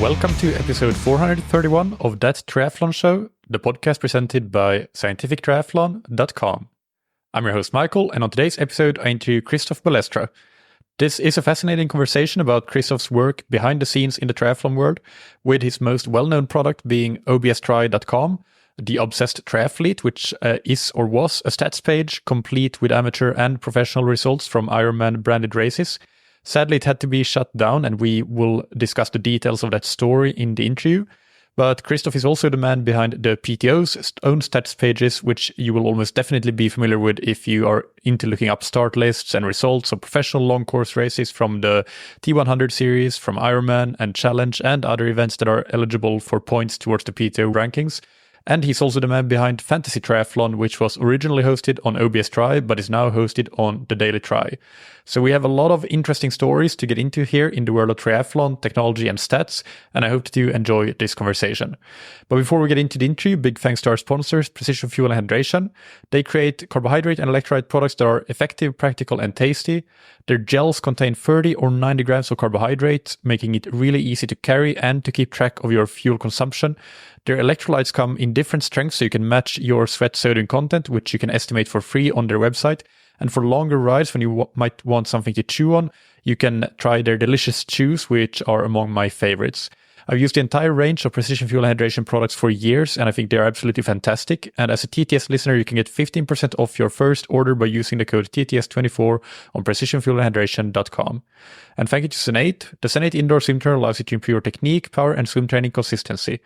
Welcome to episode 431 of That Triathlon Show, the podcast presented by scientifictriathlon.com. I'm your host Michael, and on today's episode I interview Christophe Balestra. This is a fascinating conversation about Christophe's work behind the scenes in the triathlon world, with his most well-known product being obstri.com, the Obsessed Triathlete, which is or was a stats page complete with amateur and professional results from Ironman branded races. Sadly, it had to be shut down, and we will discuss the details of that story in the interview. But Christophe is also the man behind the PTO's own stats pages, which you will almost definitely be familiar with if you are into looking up start lists and results of professional long course races from the T100 series, from Ironman and Challenge, and other events that are eligible for points towards the PTO rankings. And he's also the man behind Fantasy Triathlon, which was originally hosted on Obstri, but is now hosted on The Daily Tri. So we have a lot of interesting stories to get into here in the world of triathlon, technology and stats, and I hope that you enjoy this conversation. But before we get into the interview, big thanks to our sponsors, Precision Fuel and Hydration. They create carbohydrate and electrolyte products that are effective, practical and tasty. Their gels contain 30 or 90 grams of carbohydrates, making it really easy to carry and to keep track of your fuel consumption. Their electrolytes come in different strengths, so you can match your sweat sodium content, which you can estimate for free on their website. And for longer rides, when you might want something to chew on, you can try their delicious chews, which are among my favorites. I've used the entire range of Precision Fuel and Hydration products for years, and I think they're absolutely fantastic. And as a TTS listener, you can get 15% off your first order by using the code TTS24 on precisionfuelandhydration.com. And thank you to Senate. The Senate Indoor Swim Trainer allows you to improve your technique, power, and swim training consistency.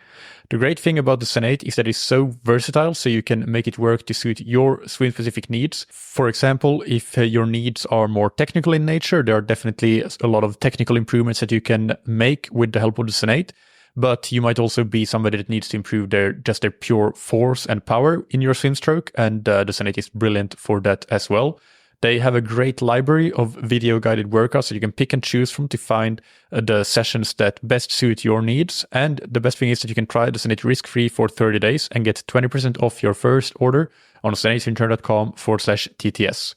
The great thing about the Senate is that it's so versatile, so you can make it work to suit your swim-specific needs. For example, if your needs are more technical in nature, there are definitely a lot of technical improvements that you can make with the help of the Senate. But you might also be somebody that needs to improve their pure force and power in your swim stroke, and the Senate is brilliant for that as well. They have a great library of video guided workouts that you can pick and choose from to find the sessions that best suit your needs. And the best thing is that you can try the Senate risk-free for 30 days and get 20% off your first order on senateinturn.com/TTS.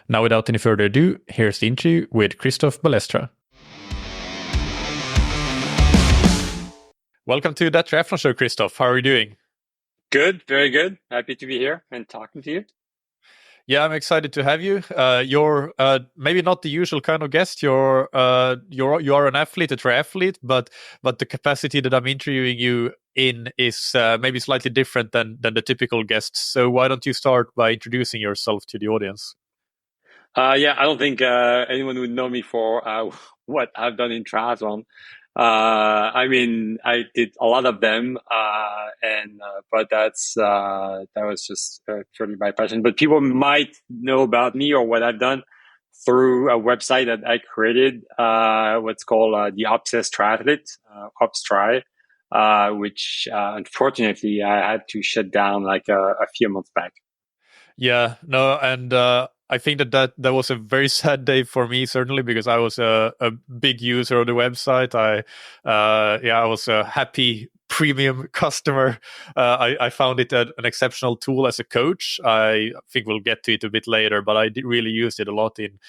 Now, without any further ado, here's the interview with Christophe Balestra. Welcome to That Triathlon Show, Christophe. How are you doing? Good, very good. Happy to be here and talking to you. Yeah, I'm excited to have you. You're maybe not the usual kind of guest. You are an athlete, a triathlete, but the capacity that I'm interviewing you in is maybe slightly different than the typical guests. So why don't you start by introducing yourself to the audience? I don't think anyone would know me for what I've done in triathlon. I did a lot of them, but that was just purely my passion. But people might know about me or what I've done through a website that I created, what's called the Obsessed Triathlete, Obstri, which unfortunately I had to shut down like a few months back. Yeah, no, and I think that was a very sad day for me, certainly, because I was a big user of the website. I was a happy premium customer. I found it an exceptional tool as a coach. I think we'll get to it a bit later, but I really used it a lot in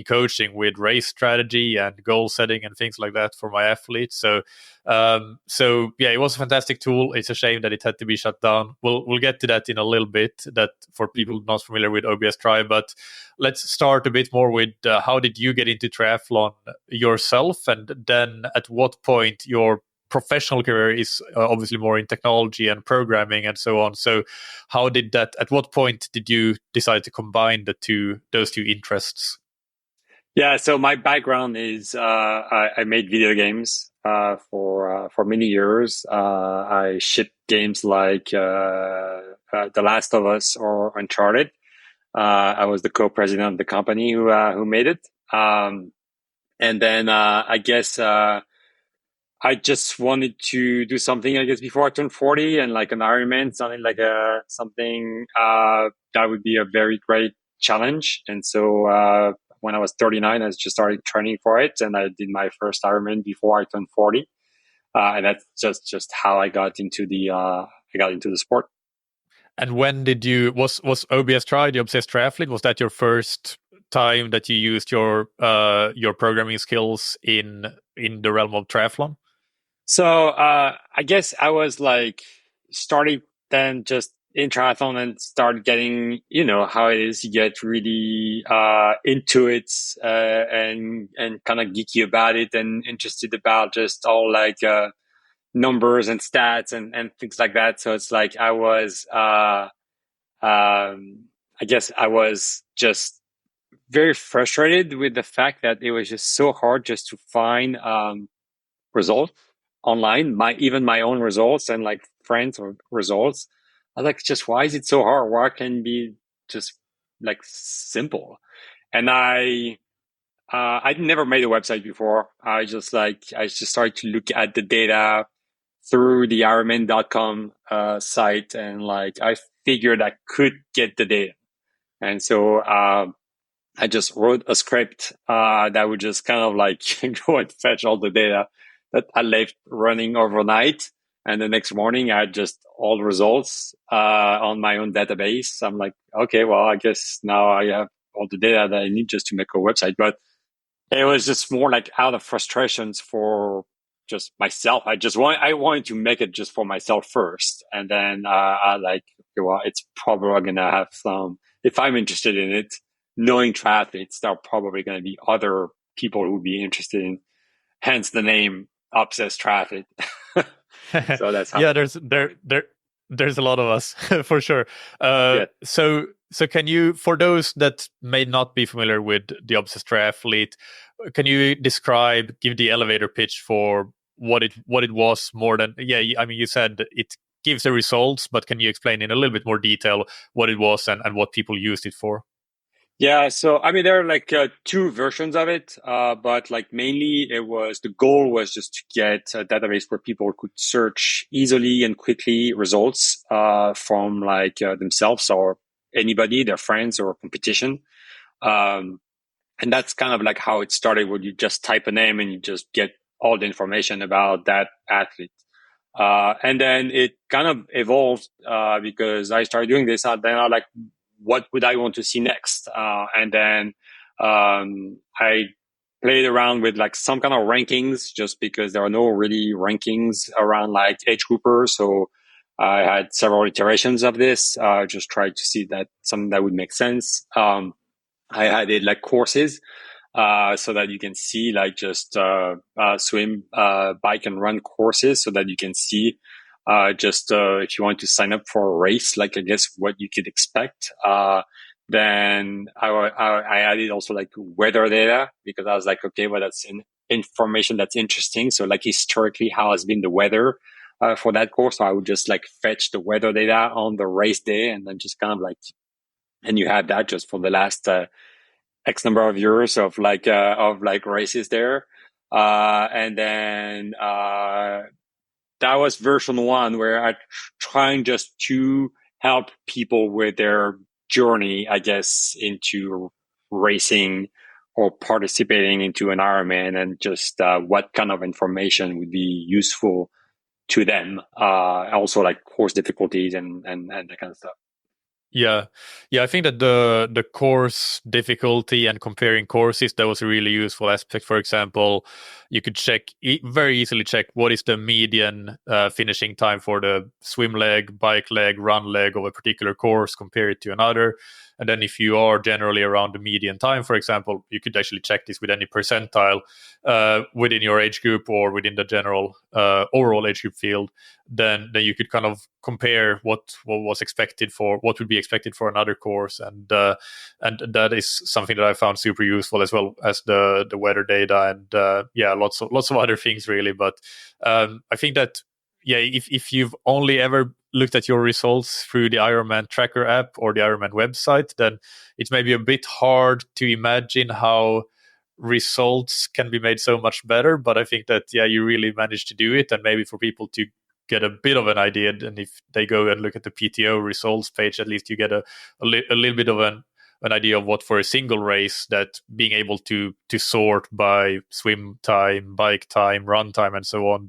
coaching with race strategy and goal setting and things like that for my athletes. So it was a fantastic tool. It's a shame that it had to be shut down. We'll get to that in a little bit, that for people not familiar with Obstri. But let's start a bit more with how did you get into triathlon yourself, and then at what point your professional career is obviously more in technology and programming and so on. So how did that, at what point did you decide to combine those two interests? Yeah, so my background is I made video games for many years. I shipped games like The Last of Us or Uncharted. I was the co-president of the company who made it. And then I guess I just wanted to do something, I guess, before I turned 40, and like an Ironman sounded like something that would be a very great challenge. And so when I was 39, I just started training for it, and I did my first Ironman before I turned 40. And that's just how I got into the sport. And when did you was Obstri, the Obsessed Triathlete, was that your first time that you used your programming skills in the realm of triathlon? So I guess I was like starting then just in triathlon and started getting, how it is. You get really into it and kind of geeky about it and interested about just all like numbers and stats and things like that. So it's like I was, I guess I was just very frustrated with the fact that it was just so hard just to find results online, even my own results and like friends or results. I was like, just why is it so hard? Why can it be just like simple? And I never made a website before. I just started to look at the data through the Ironman.com site, and like I figured I could get the data. And so I just wrote a script that would just kind of like go and fetch all the data that I left running overnight. And the next morning, I had just all the results on my own database. I'm like, okay, well, I guess now I have all the data that I need just to make a website. But it was just more like out of frustrations for just myself. I wanted to make it just for myself first. And then I like, okay, well, it's probably going to have some, if I'm interested in it, knowing triathletes, there are probably going to be other people who would be interested in, hence the name Obsessed Triathlete. So that's how. Yeah, there's a lot of us for sure. Yeah. So can you, for those that may not be familiar with the Obsessed Triathlete, can you give the elevator pitch for what it was more than? Yeah, I mean, you said it gives the results, but can you explain in a little bit more detail what it was and what people used it for? Yeah, so I mean, there are like two versions of it, but like mainly the goal was just to get a database where people could search easily and quickly results from like themselves or anybody, their friends or competition. Um, and that's kind of like how it started, where you just type a name and you just get all the information about that athlete. And then it kind of evolved because I started doing this. Then I like, what would I want to see next? And then I played around with like some kind of rankings, just because there are no really rankings around like age groupers. So I had several iterations of this. Just tried to see that something that would make sense. I added like courses, so that you can see like just swim, bike and run courses, so that you can see if you want to sign up for a race, like I guess what you could expect. Then I added also like weather data, because I was like, okay, well, that's information that's interesting. So like historically, how has been the weather for that course? So I would just like fetch the weather data on the race day, and then just kind of like, and you have that just for the last X number of years of like races there. And then that was version 1, where I trying just to help people with their journey, I guess, into racing or participating into an Ironman, and just what kind of information would be useful to them. Also like course difficulties and that kind of stuff. Yeah, I think that the course difficulty and comparing courses, that was a really useful aspect. For example, you could very easily check what is the median finishing time for the swim leg, bike leg, run leg of a particular course compared to another. And then if you are generally around the median time, for example, you could actually check this with any percentile within your age group or within the general overall age group field. Then you could kind of compare what would be expected for another course, and that is something that I found super useful, as well as the weather data and lots of other things really. But I think that if you've only ever looked at your results through the Ironman tracker app or the Ironman website, then it's maybe a bit hard to imagine how results can be made so much better. But I think that you really managed to do it, and maybe for people to get a bit of an idea, and if they go and look at the PTO results page, at least you get a little bit of an idea of what, for a single race, that being able to sort by swim time, bike time, run time, and so on,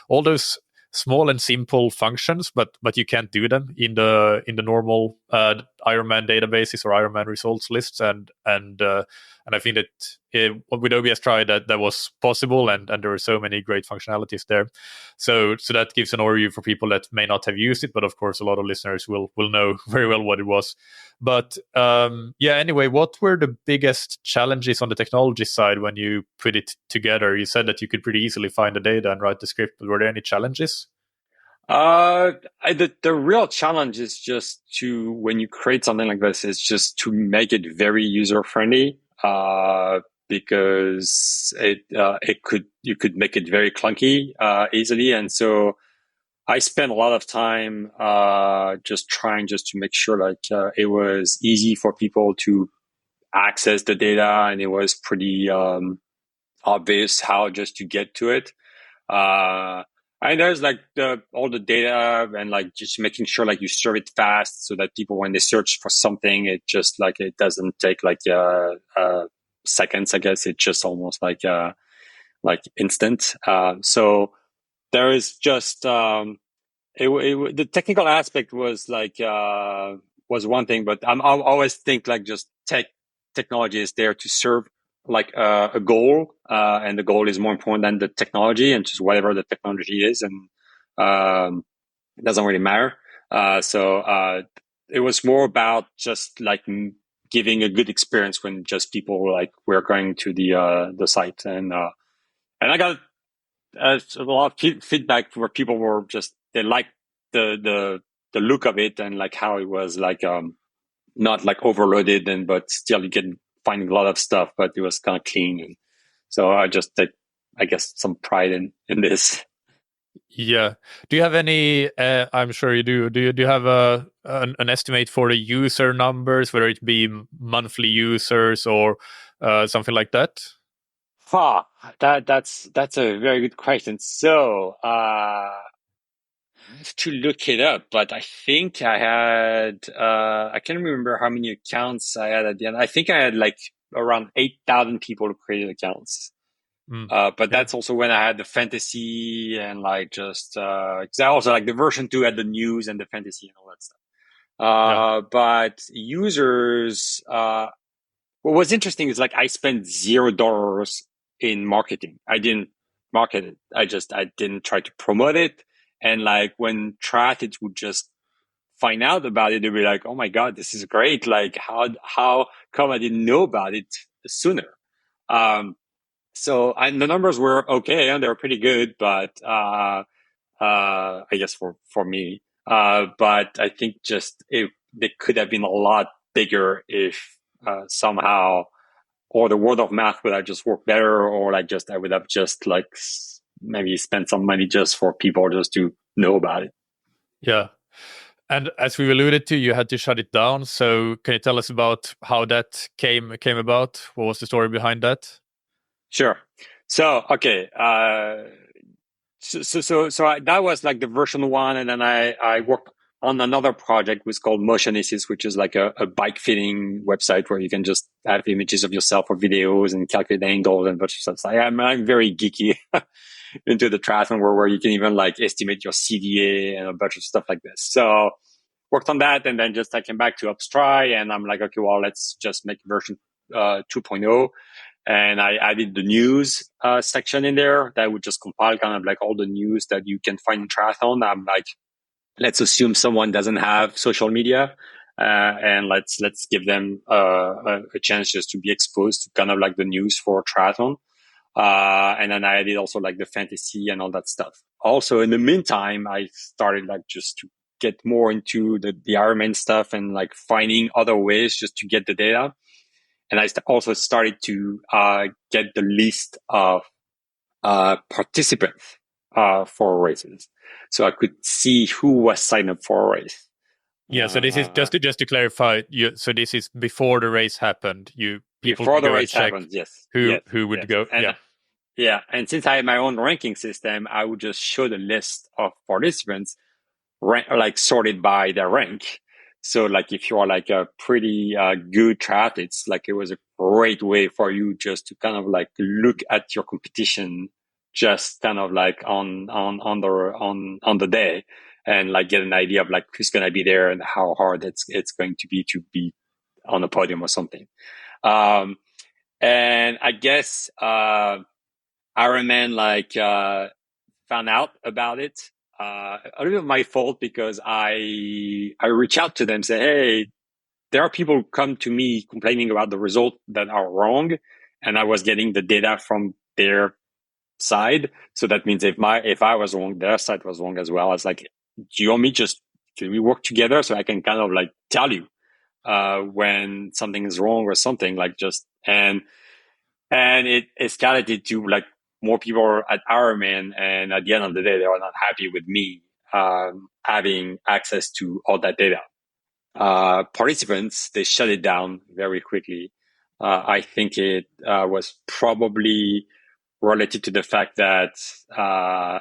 all those small and simple functions, but you can't do them in the normal Ironman databases or Ironman results lists, and I think that with OBS that was possible, and there were so many great functionalities there. So that gives an overview for people that may not have used it, but of course a lot of listeners will know very well what it was. But anyway, what were the biggest challenges on the technology side when you put it together? You said that you could pretty easily find the data and write the script, but were there any challenges? The real challenge is just when you create something like this, is just to make it very user friendly. Because you could make it very clunky, easily. And so I spent a lot of time, just trying to make sure it was easy for people to access the data, and it was pretty, obvious how just to get to it. And there's all the data, and just making sure you serve it fast, so that people, when they search for something, it just it doesn't take seconds. I guess it's just almost instant. So there is just the technical aspect was was one thing, but I always think just technology is there to serve a goal, and the goal is more important than the technology, and just whatever the technology is, and it doesn't really matter. So it was more about just giving a good experience when just people were going to the site, and I got a lot of feedback where people were they liked the look of it, and how it was not overloaded, but still you can finding a lot of stuff, but it was kind of clean. And so I just take, I guess, some pride in this. Yeah. Do you have any, I'm sure you do. Do you have an estimate for the user numbers, whether it be monthly users or something like that? That's a very good question. So I have to look it up, but I think I had, I can't remember how many accounts I had at the end. I think I had around 8,000 people who created accounts. But that's also when I had the fantasy, and because I also the version 2 had the news and the fantasy and all that stuff. But users, what was interesting is I spent $0 in marketing. I didn't market it. I didn't try to promote it. And when triathletes would just find out about it, they'd be like, "Oh my God, this is great. How come I didn't know about it sooner?" So the numbers were okay, and they were pretty good, but I guess for me, but I think they could have been a lot bigger if somehow, or the word of mouth would have just worked better, or I would have just maybe spent some money just for people just to know about it. Yeah. And as we alluded to, you had to shut it down. So can you tell us about how that came about? What was the story behind that? Sure. So, okay. So that was the version 1. And then I worked on another project was called Motionasis, which is a bike fitting website where you can just have images of yourself or videos and calculate angles and bunch of stuff. I'm very geeky into the triathlon world, where you can even estimate your CDA and a bunch of stuff like this. So worked on that, and then I came back to Obstri, and I'm okay, well, let's just make version 2.0. And I added the news section in there that would just compile kind of all the news that you can find in triathlon. I'm let's assume someone doesn't have social media, and let's give them a chance just to be exposed to kind of the news for triathlon. And then I added also the fantasy and all that stuff. Also, in the meantime, I started just to get more into the Ironman stuff, and finding other ways just to get the data. And I also started to get the list of participants for races, so I could see who was signed up for a race. Yeah, so this is just to clarify. So this is before the race happened. Before the race happened, yes. Who would go? And, yeah. And since I had my own ranking system, I would just show the list of participants, sorted by their rank. So if you are a pretty good triathlete, it was a great way for you just to kind of look at your competition, just kind of on the day, and like get an idea of like who's going to be there and how hard it's going to be on a podium or something. And I guess Ironman found out about it. A little bit my fault because I reach out to them, say, hey, there are people who come to me complaining about the results that are wrong, and I was getting the data from their side. So that means if I was wrong, their side was wrong as well. I was like, do you want me can we work together so I can kind of like tell you when something is wrong or something, like just and it escalated to like more people at Ironman, and at the end of the day, they were not happy with me having access to all that data. Participants, they shut it down very quickly. I think it was probably related to the fact that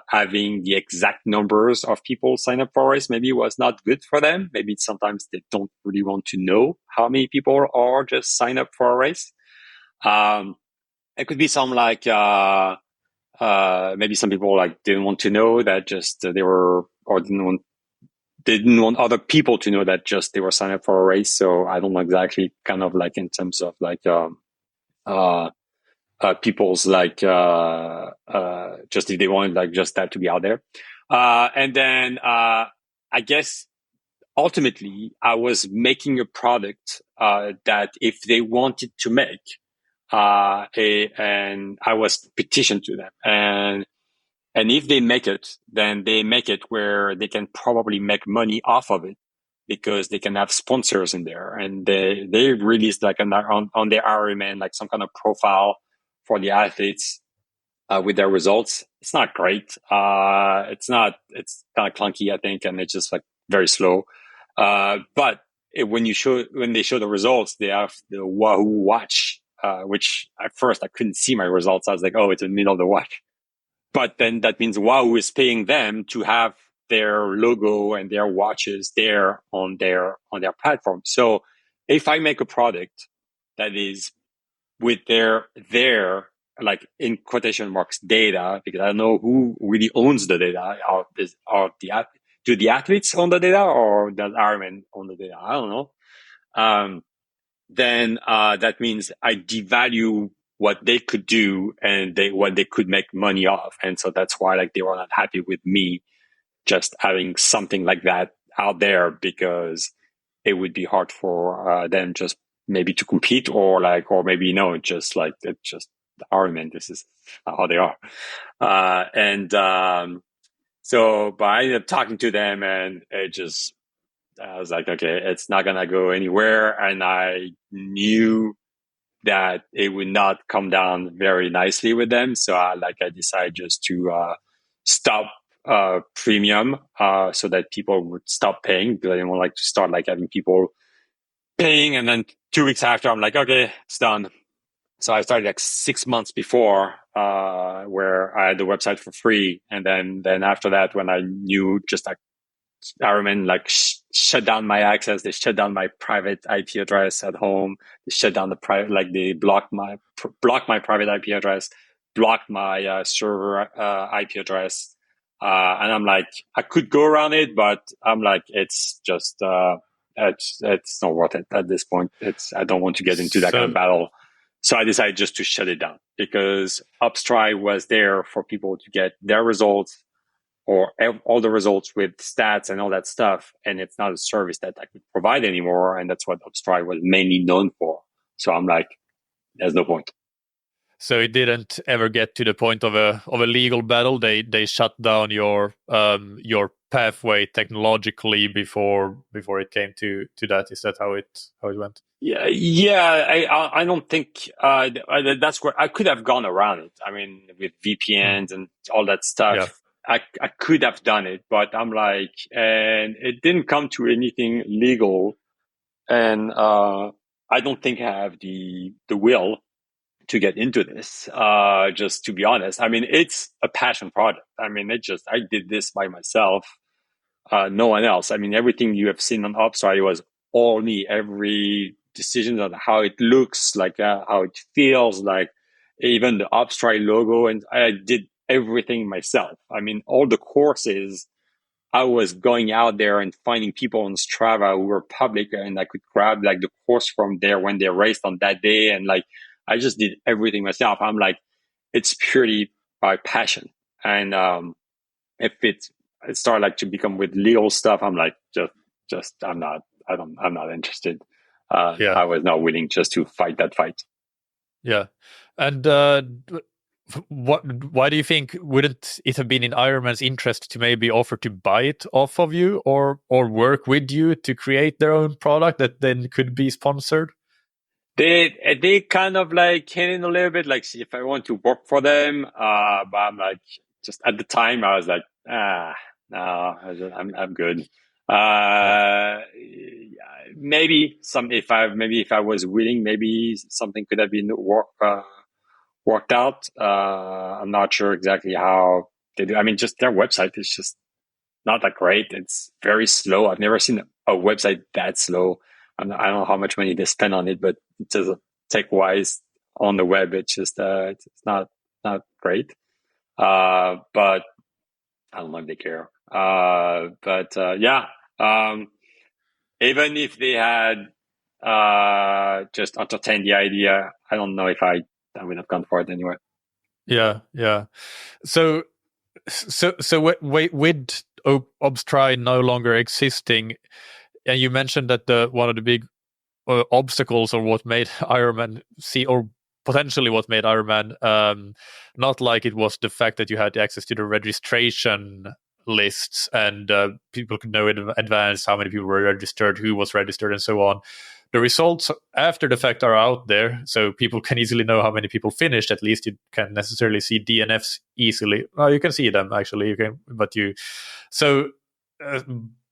having the exact numbers of people sign up for a race maybe was not good for them. Maybe sometimes they don't really want to know how many people are just sign up for a race. It could be some like maybe some people like didn't want to know that just they were, or didn't want other people to know that just they were signed up for a race. So I don't know exactly, kind of like in terms of like people's like just if they wanted like just that to be out there. And then I guess ultimately I was making a product that if they wanted to make, and I was petitioned to them, and if they make it, then they make it where they can probably make money off of it because they can have sponsors in there, and they released like on their Ironman like some kind of profile for the athletes with their results. It's not great. It's kind of clunky, I think, and it's just like very slow. But when they show the results, they have the Wahoo watch, which at first I couldn't see my results. I was like, oh, it's in the middle of the watch. But then that means Wahoo is paying them to have their logo and their watches there on their platform. So if I make a product that is with their like in quotation marks data, because I don't know who really owns the data, do the athletes own the data or does Ironman own the data? I don't know. Then that means I devalue what they could do and what they could make money off. And so that's why like they were not happy with me just having something like that out there, because it would be hard for them just maybe to compete or maybe just like it's just the Ironman. This is how they are. So but I ended up talking to them, and I was like, okay, it's not gonna go anywhere, and I knew that it would not come down very nicely with them. So I decided just to stop premium so that people would stop paying, because I didn't want to start having people paying, and then 2 weeks after I'm like, okay, it's done. So I started 6 months before where I had the website for free, and then after that, when I knew just Ironman shut down my access. They shut down my private IP address at home. They shut down they blocked my private IP address, blocked my server IP address. And I'm like, I could go around it, but I'm like, it's just it's not worth it at this point. I don't want to get into that kind of battle. So I decided just to shut it down, because Obstri was there for people to get their results, or all the results with stats and all that stuff. And it's not a service that I could provide anymore. And that's what Obstri was mainly known for. So I'm like, there's no point. So it didn't ever get to the point of a legal battle. They shut down your pathway technologically before it came to that. Is that how it went? Yeah. I don't think that's where I could have gone around it. I mean, with VPNs and all that stuff. Yeah. I could have done it, but I'm like, and it didn't come to anything legal, and I don't think I have the will to get into this. Just to be honest, I mean, it's a passion project. I mean, I did this by myself, no one else. I mean, everything you have seen on Obstri was all me. Every decision on how it looks, how it feels, even the Obstri logo, and I did everything myself. I mean, all the courses I was going out there and finding people on Strava who were public, and I could grab like the course from there when they raced on that day. And like, I just did everything myself. I'm like, it's purely by passion. And, if it started like to become with legal stuff, I'm like, I'm not interested. Yeah. I was not willing just to fight that fight. Yeah. And why do you think wouldn't it have been in Ironman's interest to maybe offer to buy it off of you or work with you to create their own product that then could be sponsored? They kind of like hit in a little bit, like see if I want to work for them. But I'm like, just at the time I was like, no, I'm good. Maybe if I was willing, maybe something could have been worked out. I'm not sure exactly how they do. I mean, just their website is just not that great. It's very slow. I've never seen a website that slow. I don't know how much money they spend on it, but just tech wise on the web, it's just it's not great. But I don't know if they care. Even if they had just entertained the idea, I don't know if I would have gone for it anyway. Yeah. So with Obstri no longer existing, and you mentioned that one of the big obstacles or what made Ironman potentially what made Ironman not like it was the fact that you had access to the registration lists and people could know in advance how many people were registered, who was registered, and so on. The results after the fact are out there, so people can easily know how many people finished. At least you can't necessarily see DNFs easily. Well, you can see them actually. You can, but you. So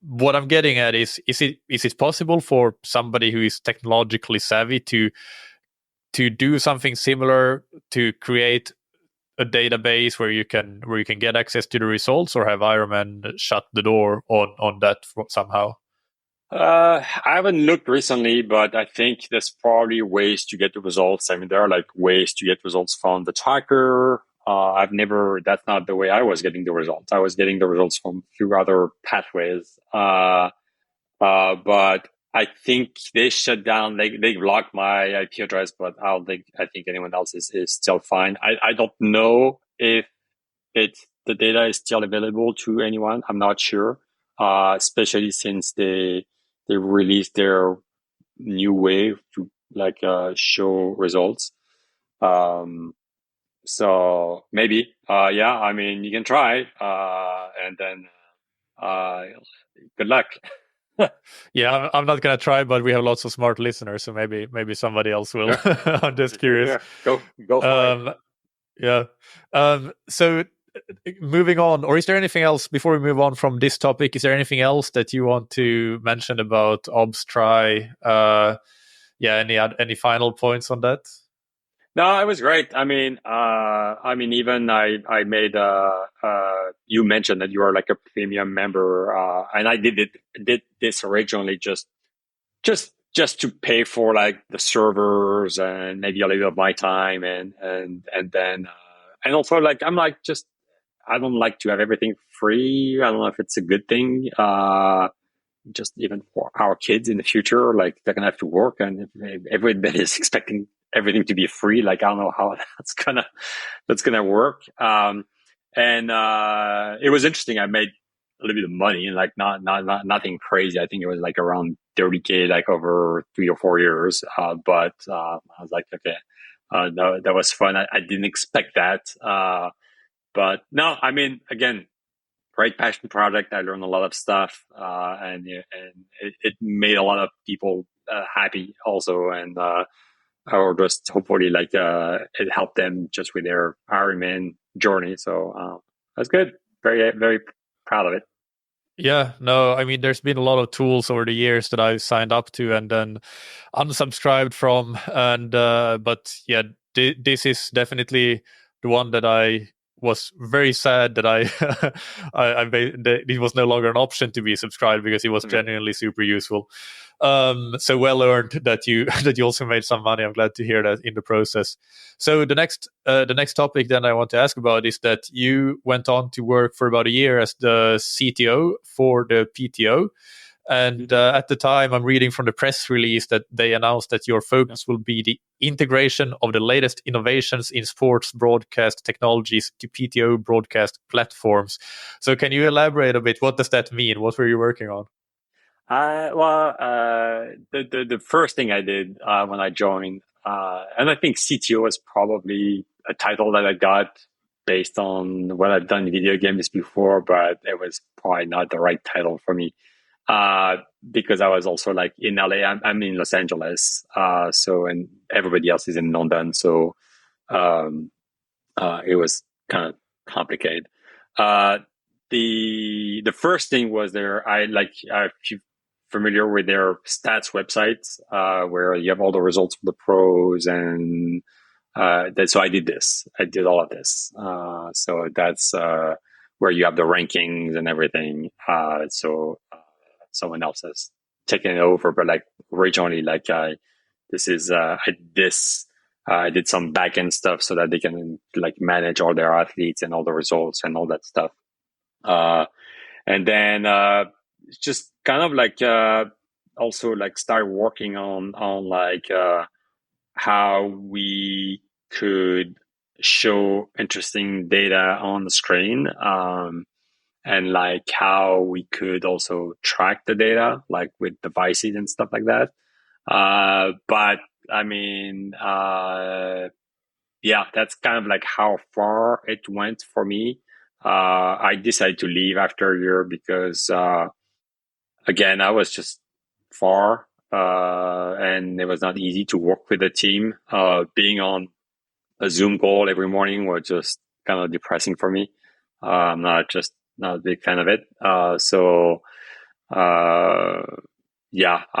what I'm getting at is it possible for somebody who is technologically savvy to do something similar, to create a database where you can get access to the results, or have Ironman shut the door on that somehow? I haven't looked recently, but I think there's probably ways to get the results. I mean, there are like ways to get results from the tracker. That's not the way I was getting the results. I was getting the results from a few other pathways. But I think they shut down, they blocked my IP address, but I think anyone else is still fine. I don't know if the data is still available to anyone. I'm not sure. Especially since they released their new way to like show results. So maybe I mean, you can try and then good luck. Yeah, I'm not gonna try, but we have lots of smart listeners, so maybe somebody else will. Yeah. I'm just curious. Yeah. Go for it. Yeah. So moving on, or is there anything else before we move on from this topic? Is there anything else that you want to mention about Obstri? Any final points on that? No, it was great. I mean, even I made you mentioned that you are like a premium member, and I did this originally just to pay for like the servers and maybe a little bit of my time and then and also like I'm like just I don't like to have everything free. I don't know if it's a good thing. Just even for our kids in the future, like they're gonna have to work, and if everybody is expecting everything to be free, like I don't know how that's gonna work. And it was interesting. I made a little bit of money, and like not nothing crazy. I think it was like around 30K, like over 3 or 4 years. But I was like, okay, that was fun. I didn't expect that. But no, I mean, again, great passion project. I learned a lot of stuff, and it made a lot of people happy also, and or just hopefully like it helped them just with their Ironman journey. So that's good. Very very proud of it. Yeah, no, I mean, there's been a lot of tools over the years that I've signed up to and then unsubscribed from, and but yeah, this is definitely the one that I was very sad that that it was no longer an option to be subscribed, because it was genuinely super useful. So well earned that you that you also made some money. I'm glad to hear that in the process. So the next topic then I want to ask about is that you went on to work for about a year as the CTO for the PTO. And at the time, I'm reading from the press release that they announced that your focus will be the integration of the latest innovations in sports broadcast technologies to PTO broadcast platforms. So can you elaborate a bit? What does that mean? What were you working on? The first thing I did when I joined, and I think CTO is probably a title that I got based on what I've done in video games before, but it was probably not the right title for me. Because I was also like in LA, I'm in Los Angeles, and everybody else is in London, so it was kind of complicated. The first thing was if you're familiar with their stats websites, where you have all the results for the pros, and so I did all of this. So that's where you have the rankings and everything. Someone else has taken it over, but like originally, I did some back-end stuff so that they can like manage all their athletes and all the results and all that stuff. And then just kind of also like start working on how we could show interesting data on the screen. And like how we could also track the data, like with devices and stuff like that. But I mean, that's kind of like how far it went for me. I decided to leave after a year because, again, I was just far, and it was not easy to work with the team. Being on a Zoom call every morning was just kind of depressing for me. I'm not a big fan of it. I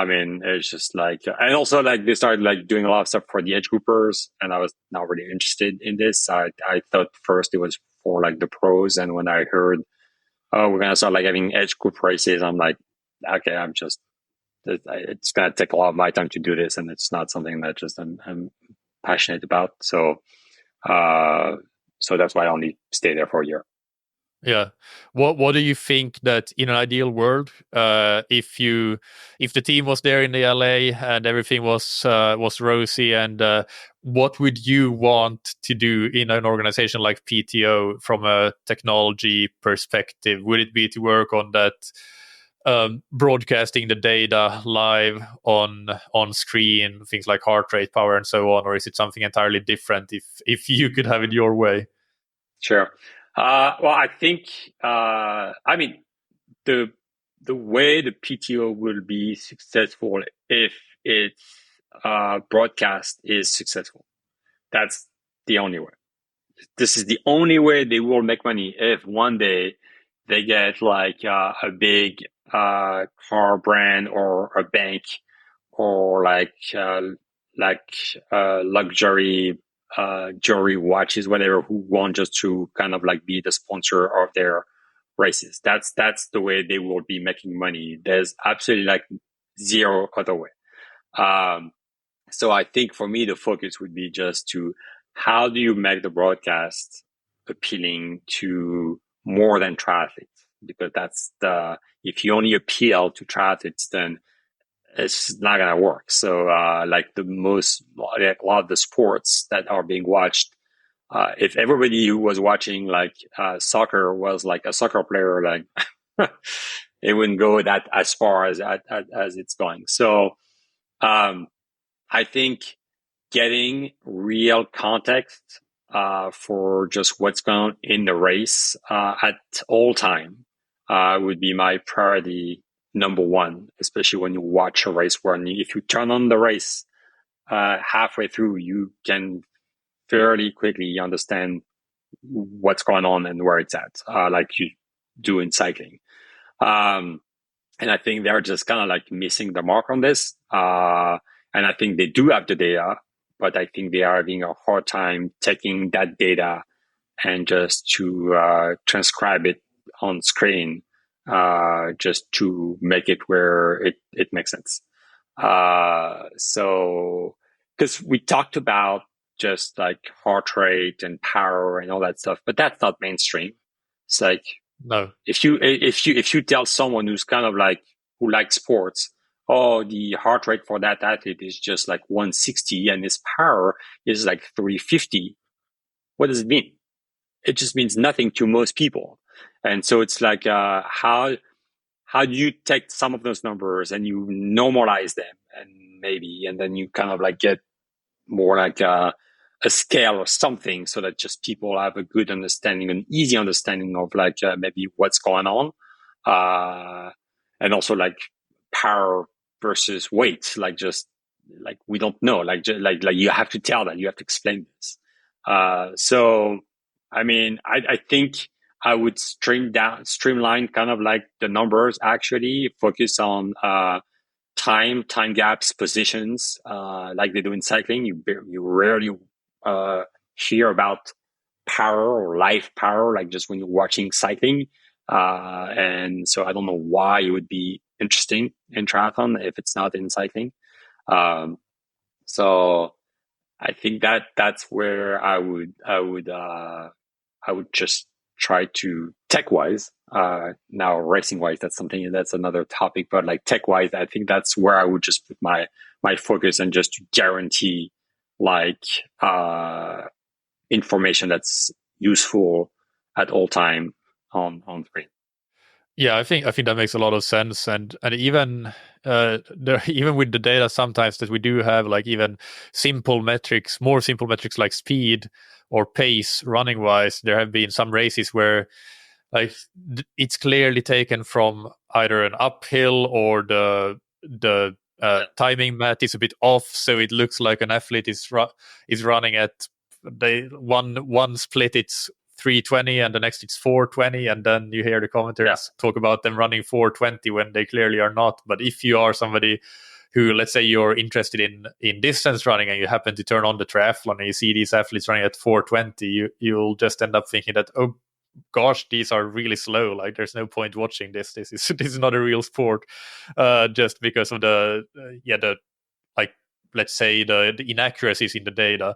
mean, it's just like, and also like they started like doing a lot of stuff for the age groupers, and I was not really interested in this. I thought first it was for like the pros, and when I heard, oh, we're gonna start like having age group races, I'm like, okay, it's gonna take a lot of my time to do this, and it's not something that just I'm passionate about. So that's why I only stayed there for a year. Yeah. What do you think that in an ideal world, if the team was there in the LA and everything was rosy, and what would you want to do in an organization like PTO from a technology perspective? Would it be to work on that, broadcasting the data live on screen, things like heart rate, power, and so on, or is it something entirely different if you could have it your way? Sure. Well, I think, I mean, the way the PTO will be successful if its broadcast is successful. That's the only way. This is the only way they will make money. If one day they get like a big car brand or a bank or like luxury jewelry, watches, whatever, who want just to kind of like be the sponsor of their races. That's the way they will be making money. There's absolutely like zero other way. So I think for me, the focus would be just to how do you make the broadcast appealing to more than triathletes? Because if you only appeal to triathletes, then it's not going to work. So, like a lot of the sports that are being watched, if everybody who was watching like soccer was like a soccer player, like it wouldn't go that as far as it's going. So, I think getting real context for just what's going on in the race at all time would be my priority number one, especially when you watch a race where if you turn on the race halfway through, you can fairly quickly understand what's going on and where it's at, like you do in cycling. And I think they're just kind of like missing the mark on this. And I think they do have the data, but I think they are having a hard time taking that data and just to transcribe it on screen, just to make it where it makes sense. So, because we talked about just like heart rate and power and all that stuff, but that's not mainstream. It's like, No. if you tell someone who's kind of like, who likes sports, oh, the heart rate for that athlete is just like 160 and his power is like 350. What does it mean? It just means nothing to most people. And so it's like, how do you take some of those numbers and you normalize them, and then you kind of like get more like a scale or something, so that just people have a good understanding, an easy understanding of like maybe what's going on, and also like power versus weight. Like, just like, we don't know, like you have to tell that, you have to explain this. So I mean, I think I would streamline kind of like the numbers, actually focus on time gaps, positions, like they do in cycling. You rarely hear about power or live power, like just when you're watching cycling. And so I don't know why it would be interesting in triathlon if it's not in cycling. So I think that's where I would just try to, tech wise, now racing wise, that's another topic, but like tech wise, I think that's where I would just put my focus, and just to guarantee like information that's useful at all time on screen. Yeah, I think that makes a lot of sense, and even even with the data, sometimes that we do have like even more simple metrics like speed or pace running wise. There have been some races where like it's clearly taken from either an uphill, or the timing mat is a bit off, so it looks like an athlete is running at one split it's 320 and the next it's 420, and then you hear the commentators talk about them running 420 when they clearly are not. But if you are somebody who, let's say you're interested in distance running, and you happen to turn on the triathlon and you see these athletes running at 420, you'll just end up thinking that, oh gosh, these are really slow, like there's no point watching this is not a real sport, just because of the like, let's say the inaccuracies in the data,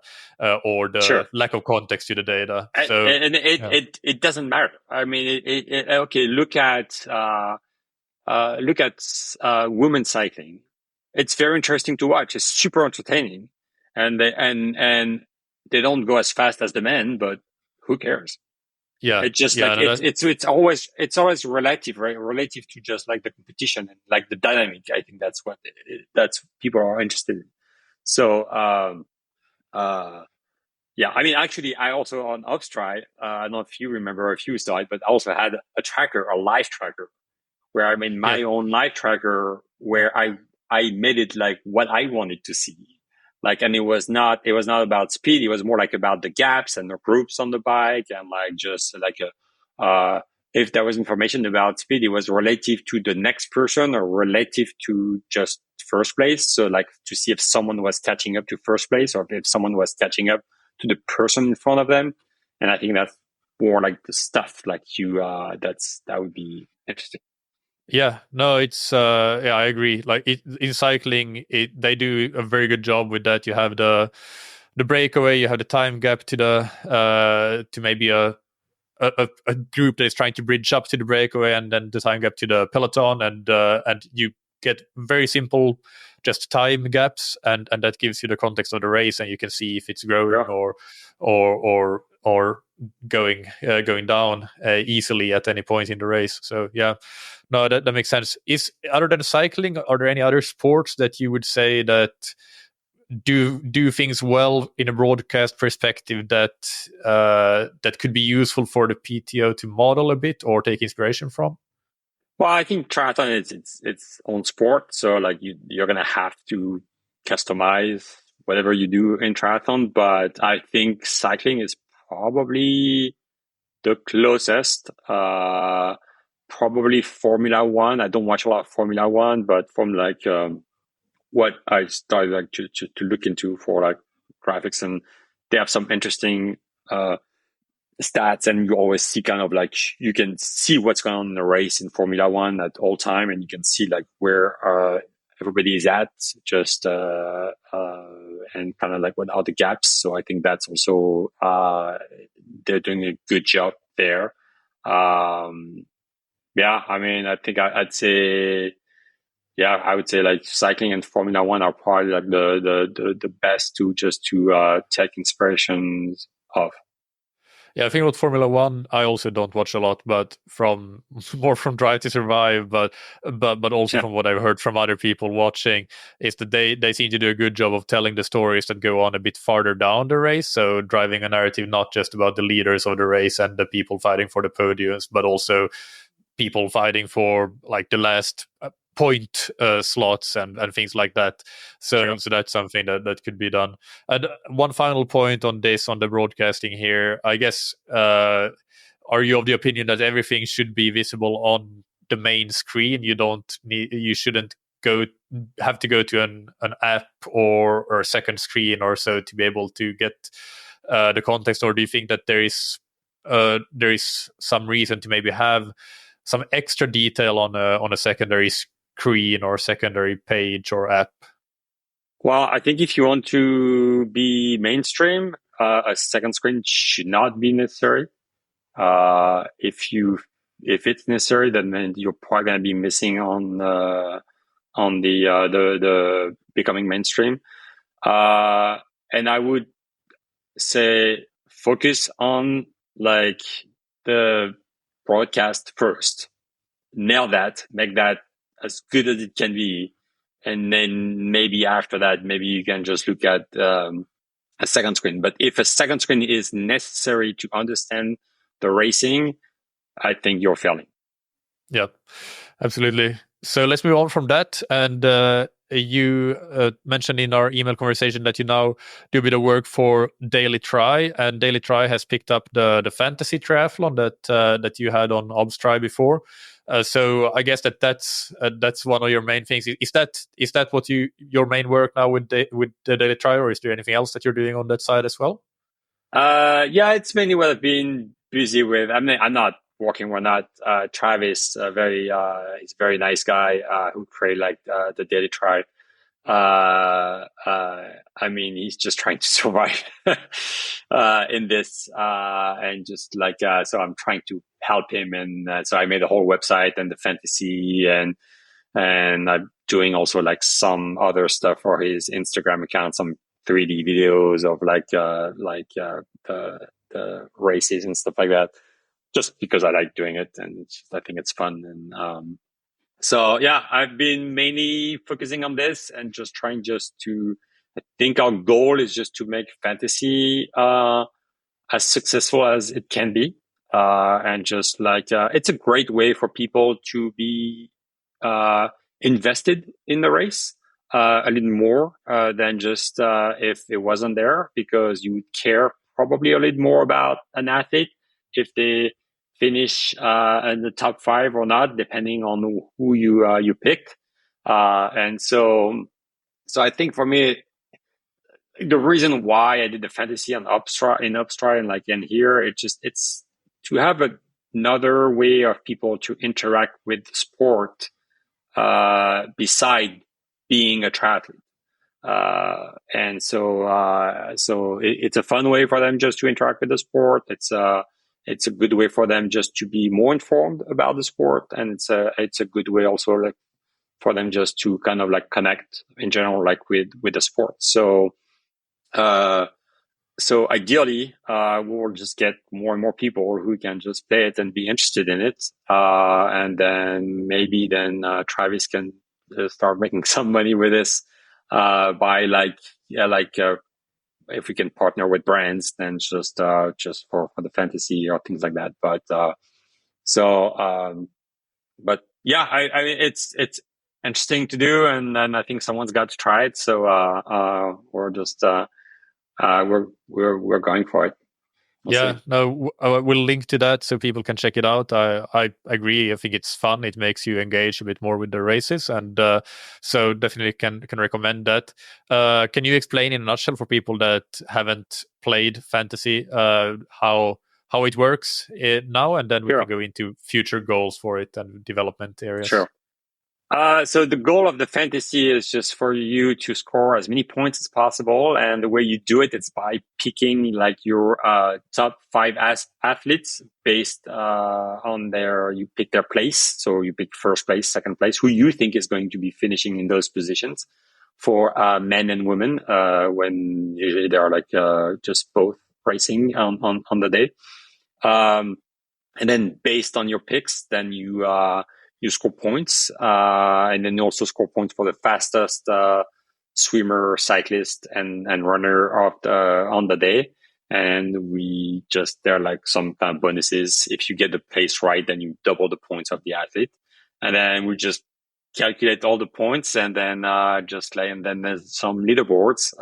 or the lack of context to the data. So it doesn't matter. I mean, okay, look at women's cycling. It's very interesting to watch. It's super entertaining, and they don't go as fast as the men, but who cares? Yeah, it's just it's always relative, right? Relative to just like the competition and like the dynamic. I think that's what people are interested in. So, yeah, I mean, actually, I also on Obstri, I don't know if you remember, if you saw it, but I also had a live tracker, where I made my own live tracker, where I made it like what I wanted to see. Like, and it was not about speed. It was more like about the gaps and the groups on the bike, and like just like if there was information about speed, it was relative to the next person or relative to just first place. So like to see if someone was catching up to first place, or if someone was catching up to the person in front of them. And I think that's more like the stuff like that would be interesting. Yeah, no, it's I agree. Like in cycling, they do a very good job with that. You have the breakaway, you have the time gap to the to maybe a group that is trying to bridge up to the breakaway, and then the time gap to the peloton, and you get very simple just time gaps, and that gives you the context of the race, and you can see if it's growing or going down easily at any point in the race. So yeah, no, that makes sense. Is, other than cycling, are there any other sports that you would say that do things well in a broadcast perspective that that could be useful for the PTO to model a bit or take inspiration from? Well, I think triathlon is its own sport, so like you're gonna have to customize whatever you do in triathlon. But I think cycling is probably the closest. Probably Formula One. I don't watch a lot of Formula One, but from like what I started like to look into for like graphics, and they have some interesting stats, and you always see kind of like, you can see what's going on in the race in Formula One at all time, and you can see like where everybody is at, just and kind of like what are the gaps. So I think that's also they're doing a good job there. Yeah, I mean, I think I'd say, yeah, I would say like cycling and Formula One are probably like the best to take inspirations of. Yeah, I think about Formula One, I also don't watch a lot, but from more from Drive to Survive, but also from what I've heard from other people watching, is that they seem to do a good job of telling the stories that go on a bit farther down the race. So driving a narrative not just about the leaders of the race and the people fighting for the podiums, but also people fighting for like the last point slots and things like that. So that's something that could be done. And one final point on this, on the broadcasting here, I guess, are you of the opinion that everything should be visible on the main screen? You shouldn't have to go to an app or a second screen or so to be able to get the context? Or do you think that there is some reason to maybe have some extra detail on a secondary screen or secondary page or app? Well, I think if you want to be mainstream, a second screen should not be necessary. If it's necessary, then you're probably going to be missing on the becoming mainstream. And I would say focus on like the broadcast first. Nail that, make that as good as it can be, and then maybe after that, maybe you can just look at a second screen. But if a second screen is necessary to understand the racing, I think you're failing. Yeah, absolutely. So let's move on from that. And you mentioned in our email conversation that you now do a bit of work for Daily Tri, and Daily Tri has picked up the Fantasy Triathlon that you had on Obstri before. So I guess that's one of your main things. Is that what your main work now with the Daily Tri, or is there anything else that you're doing on that side as well? Yeah, it's mainly what I've been busy with. I mean, I'm not working. We're not. Travis, he's a very nice guy who created like the Daily Tri. I mean, he's just trying to survive in this, and just like so I'm trying to help him, and so I made a whole website and the fantasy, and I'm doing also like some other stuff for his Instagram account, some 3D videos of the races and stuff like that, just because I like doing it and I think it's fun. And so yeah, I've been mainly focusing on this and just trying to, I think our goal is just to make fantasy as successful as it can be, and just like it's a great way for people to be invested in the race a little more than just if it wasn't there, because you would care probably a little more about an athlete if they finish in the top 5 or not, depending on who you picked. And so I think for me, the reason why I did the fantasy on Obstri and like in here, it's to have another way of people to interact with the sport beside being a triathlete. And so it's a fun way for them just to interact with the sport. It's a good way for them just to be more informed about the sport, and it's a good way also like for them just to kind of like connect in general like with the sport. So ideally, we'll just get more and more people who can just play it and be interested in it, and then maybe Travis can start making some money with this by if we can partner with brands, then just for the fantasy or things like that. But yeah, I mean it's interesting to do, and I think someone's got to try it. So we're just we're going for it. We'll link to that so people can check it out. I agree. I think it's fun. It makes you engage a bit more with the races, and so definitely can recommend that. Can you explain in a nutshell for people that haven't played fantasy how how it works now, and then we Sure. can go into future goals for it and development areas. Sure. So the goal of the fantasy is just for you to score as many points as possible. And the way you do it, it's by picking like your top 5 athletes based on you pick their place. So you pick first place, second place, who you think is going to be finishing in those positions for men and women, when usually they are like just both racing on the day. And then based on your picks, then you score points, and then you also score points for the fastest swimmer, cyclist, and runner on the day. And there are like some kind of bonuses. If you get the place right, then you double the points of the athlete. And then we just calculate all the points, and then and then there's some leaderboards.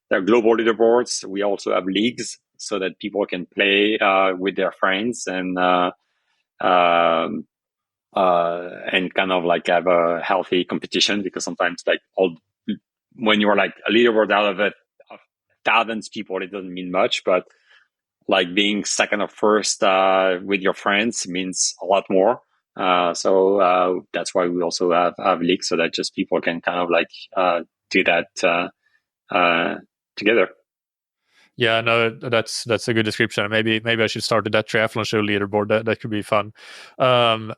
There are global leaderboards. We also have leagues so that people can play with their friends and kind of like have a healthy competition, because sometimes like when you're like a leaderboard out of thousands of people, it doesn't mean much, but like being second or first with your friends means a lot more. So that's why we also have leagues, so that just people can kind of like do that together. Yeah, no, that's a good description. Maybe I should start that Triathlon Show leaderboard. That could be fun. And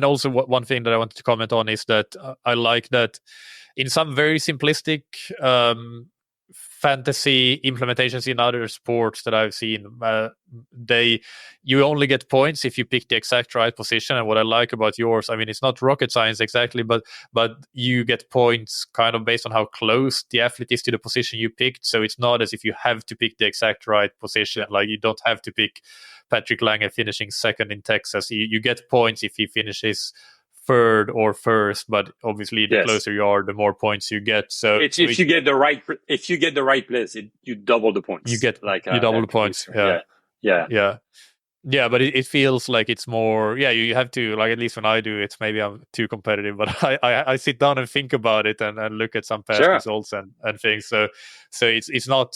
also one thing that I wanted to comment on is that I like that in some very simplistic fantasy implementations in other sports that I've seen, you only get points if you pick the exact right position. And what I like about yours, I mean, it's not rocket science exactly, but you get points kind of based on how close the athlete is to the position you picked. So it's not as if you have to pick the exact right position. Like you don't have to pick Patrick Lange finishing second in Texas. You get points if he finishes third or first, but obviously the closer you are, the more points you get. So if you get the right place, you double the points. You double the points. Yeah, but it feels like it's more. Yeah, you have to, like, at least when I do it, maybe I'm too competitive, but I sit down and think about it and look at some past results and things. So it's not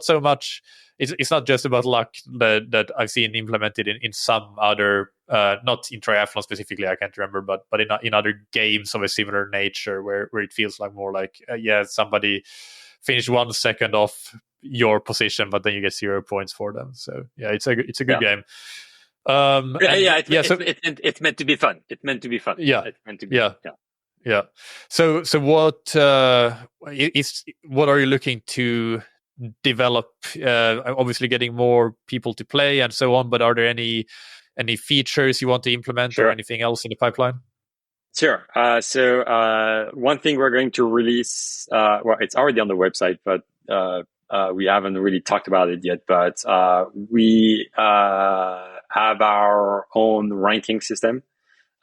so much. It's not just about luck that I've seen implemented in some other, not in triathlon specifically, I can't remember, but in other games of a similar nature where it feels like more like somebody finished 1 second off your position, but then you get 0 points for them. So yeah, it's a good game. It's meant to be fun. It's meant to be fun. Yeah, it's meant to be. Yeah. So what are you looking to develop? Obviously, getting more people to play and so on. But are there any features you want to implement or anything else in the pipeline? Sure. So one thing we're going to release, it's already on the website, but we haven't really talked about it yet. But we have our own ranking system,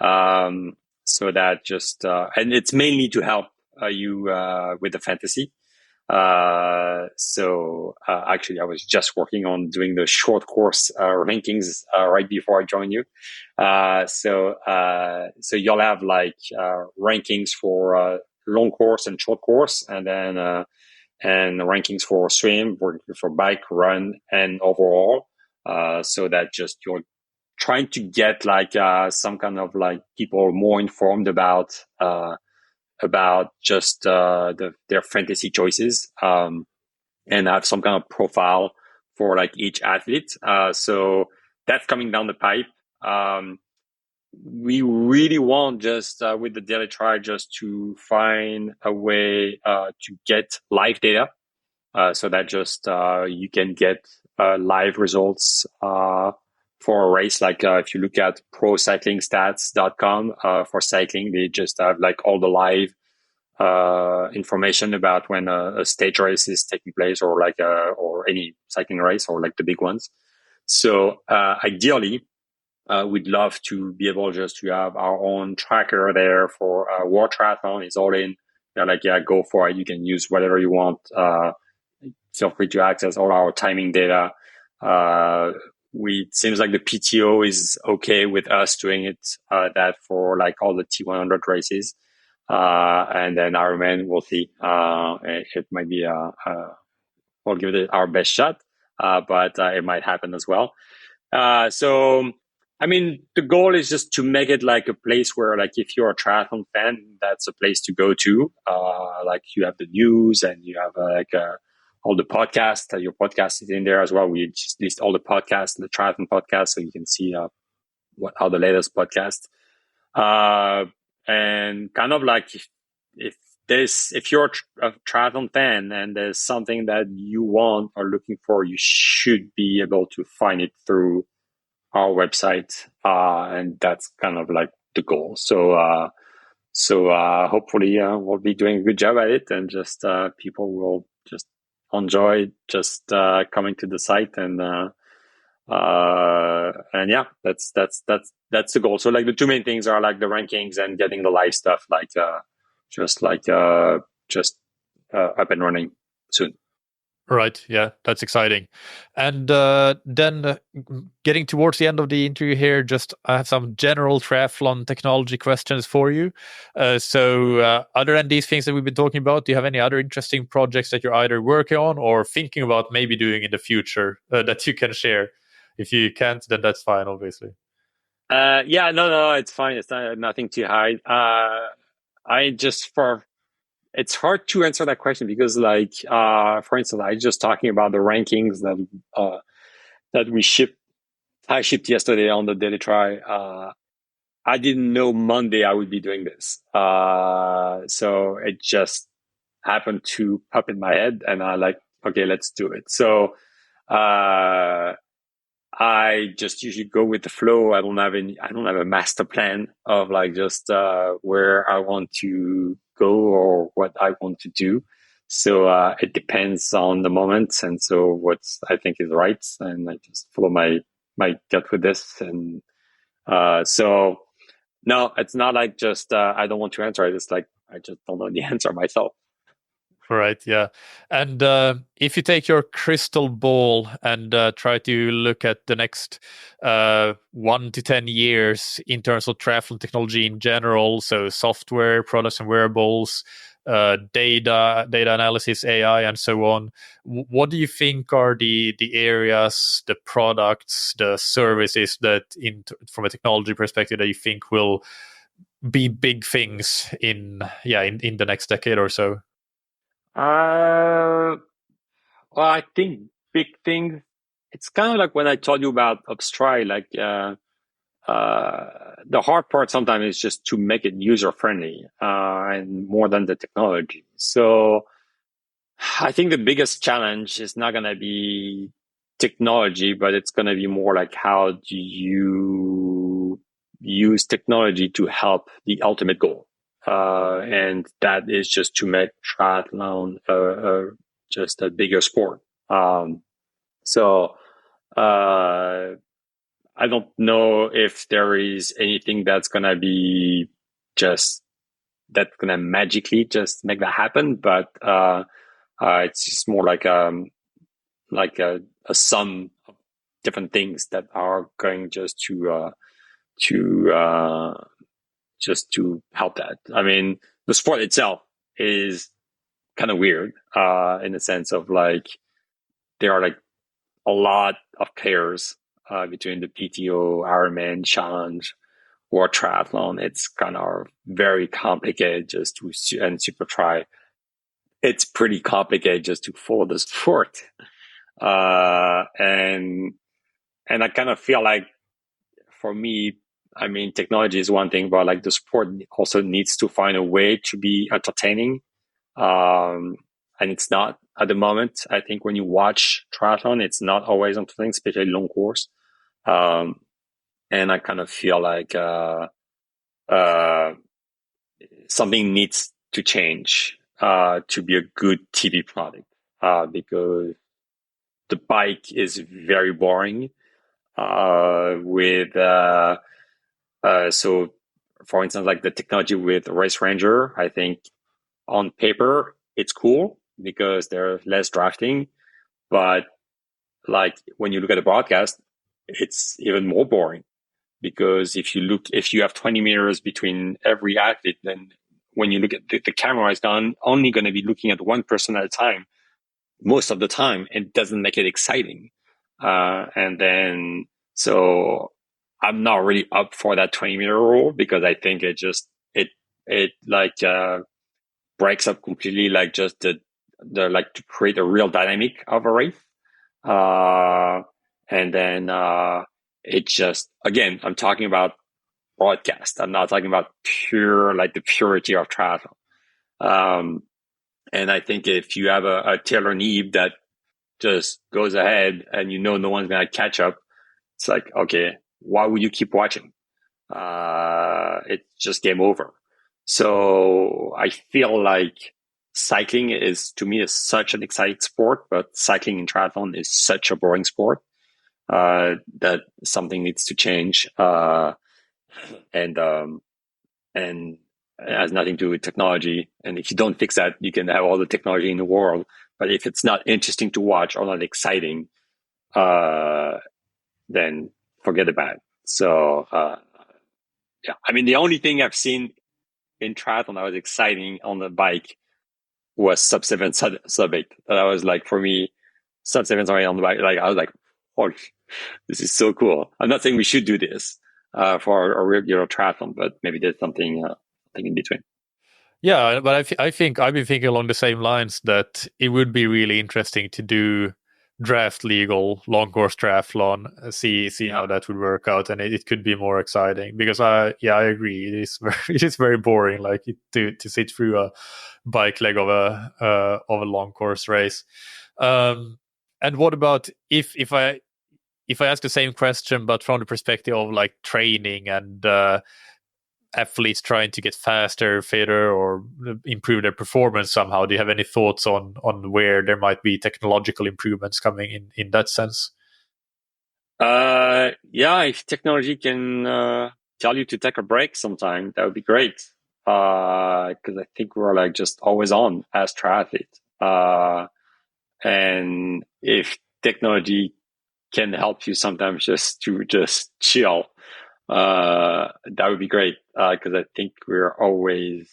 so that and it's mainly to help you with the fantasy. Actually, I was just working on doing the short course rankings right before I joined you. So you'll have like rankings for long course and short course, and then and rankings for swim, for bike, run, and overall. So that just you're trying to get like some kind of like people more informed about just their fantasy choices, and have some kind of profile for like each athlete. So that's coming down the pipe. We really want just with the daily try just to find a way to get live data, so that just you can get live results for a race. Like if you look at procyclingstats.com for cycling, they just have like all the live information about when a stage race is taking place, or like or any cycling race, or like the big ones. So ideally, we'd love to be able just to have our own tracker there for World Triathlon. It's all in. Go for it. You can use whatever you want. Feel free to access all our timing data. It seems like the PTO is okay with us doing it, that for like all the T100 races. And then Ironman, we'll see. It might be, we'll give it our best shot. but it might happen as well. So, I mean, the goal is just to make it like a place where, like, if you're a triathlon fan, that's a place to go to. Like, you have the news and you have all the podcasts. Your podcast is in there as well. We just list all the podcasts, the triathlon podcasts, so you can see what are the latest podcasts. And kind of like if you're a triathlon fan and there's something that you want or looking for, you should be able to find it through our website. And that's kind of like the goal. So hopefully we'll be doing a good job at it, and just people will just enjoy just coming to the site, and yeah, that's the goal. So like the two main things are like the rankings and getting the live stuff just up and running soon. Right. Yeah, that's exciting. And then getting towards the end of the interview here, I have some general triathlon technology questions for you. So other than these things that we've been talking about, do you have any other interesting projects that you're either working on or thinking about maybe doing in the future that you can share? If you can't, then that's fine, obviously. Yeah, no, it's fine. It's nothing to hide. It's hard to answer that question because, like, for instance, I just talking about the rankings that I shipped yesterday on the Daily Try. I didn't know Monday I would be doing this. So it just happened to pop in my head, and I like, okay, let's do it. So, I just usually go with the flow. I don't have a master plan of like just where I want to go or what I want to do. So it depends on the moment, and so what I think is right, and I just follow my gut with this. And so no, it's not like just I don't want to answer. It's like I just don't know the answer myself. Right, yeah. And if you take your crystal ball and try to look at the next 1 to 10 years in terms of triathlon technology in general, so software, products and wearables, data analysis, AI, and so on, what do you think are the areas, the products, the services that, from a technology perspective, that you think will be big things in the next decade or so? Well, I think big thing. It's kind of like when I told you about Obstri. Like the hard part sometimes is just to make it user friendly, and more than the technology. So I think the biggest challenge is not going to be technology, but it's going to be more like how do you use technology to help the ultimate goal. And that is just to make triathlon just a bigger sport. So I don't know if there is anything that's gonna be that's gonna magically just make that happen, but it's just more like a sum of different things that are going just to help that. I mean, the sport itself is kind of weird in the sense of like there are like a lot of players between the PTO, Ironman, Challenge, or Triathlon. It's kind of very complicated and Super Tri. It's pretty complicated just to follow the sport. And I kind of feel like for me, I mean, technology is one thing, but like the sport also needs to find a way to be entertaining. And it's not at the moment. I think when you watch triathlon, it's not always entertaining, especially long course. And I kind of feel like something needs to change to be a good TV product because the bike is very boring. So for instance, like the technology with Race Ranger, I think on paper it's cool because there's less drafting, but like when you look at the broadcast, it's even more boring because if you have 20 meters between every athlete, then when you look at the camera is only going to be looking at one person at a time. most of the time, it doesn't make it exciting. And then, so I'm not really up for that 20-meter rule, because I think it breaks up completely, like just the like to create a real dynamic of a race. And then, it just, again, I'm talking about broadcast. I'm not talking about the purity of triathlon. And I think if you have a Taylor Neve that just goes ahead and no one's going to catch up, it's like, okay, why would you keep watching? It's just game over. So I feel like cycling to me, is such an exciting sport, but cycling in triathlon is such a boring sport, that something needs to change. And it has nothing to do with technology. And if you don't fix that, you can have all the technology in the world, but if it's not interesting to watch or not exciting, then forget about it. So, yeah, I mean, the only thing I've seen in triathlon that was exciting on the bike was sub 7, sub 8. That was like, for me, sub 7 on the bike. Like, I was like, oh, this is so cool. I'm not saying we should do this for a regular triathlon, but maybe there's something in between. Yeah, but I think I've been thinking along the same lines, that it would be really interesting to do draft legal long course triathlon, see how that would work out, and it could be more exciting, because I agree, it is very boring, like to sit through a bike leg of a long course race. And what about if I ask the same question, but from the perspective of like training and athletes trying to get faster, fitter, or improve their performance somehow? Do you have any thoughts on where there might be technological improvements coming in that sense? Yeah, if technology can tell you to take a break sometime, that would be great. Because I think we're like just always on as triathletes. And if technology can help you sometimes just to chill, that would be great, because I think we're always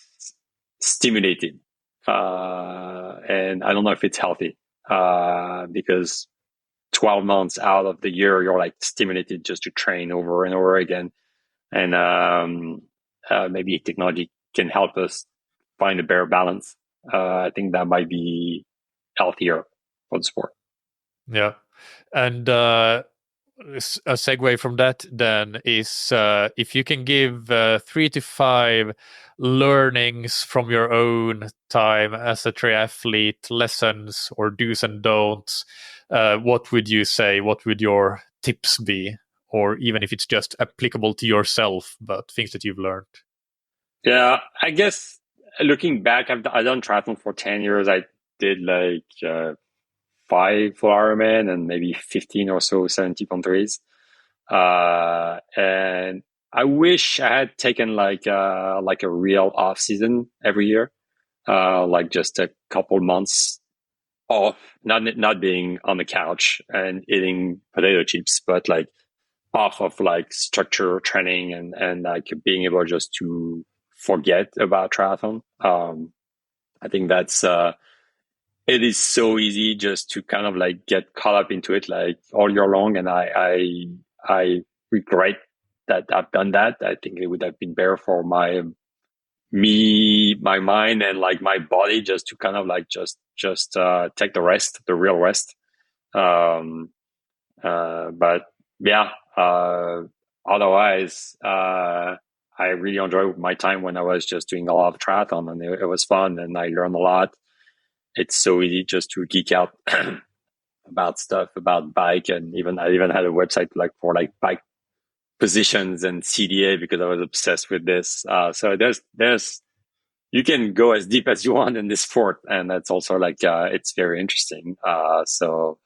stimulated, and I don't know if it's healthy, because 12 months out of the year you're like stimulated just to train over and over again, and maybe technology can help us find a better balance. I think that might be healthier for the sport. Yeah, and a segue from that then is, if you can give 3 to 5 learnings from your own time as a triathlete, lessons or do's and don'ts, what would you say? What would your tips be? Or even if it's just applicable to yourself, but things that you've learned. Yeah, I guess looking back, I've done triathlon for 10 years. I did like 5 full Ironman and maybe 15 or so 70.3s. And I wish I had taken like a real off season every year, like just a couple months off, not being on the couch and eating potato chips, but like off of like structure training and like being able just to forget about triathlon. I think that's it is so easy just to kind of like get caught up into it like all year long, and I regret that I've done that. I think it would have been better for my mind and like my body just to kind of like just take the real rest. But yeah, otherwise, I really enjoyed my time when I was just doing a lot of triathlon, and it was fun and I learned a lot. It's so easy just to geek out about stuff about bike, and I even had a website like for like bike positions and CDA because I was obsessed with this. So there's you can go as deep as you want in this sport, and that's also like it's very interesting. So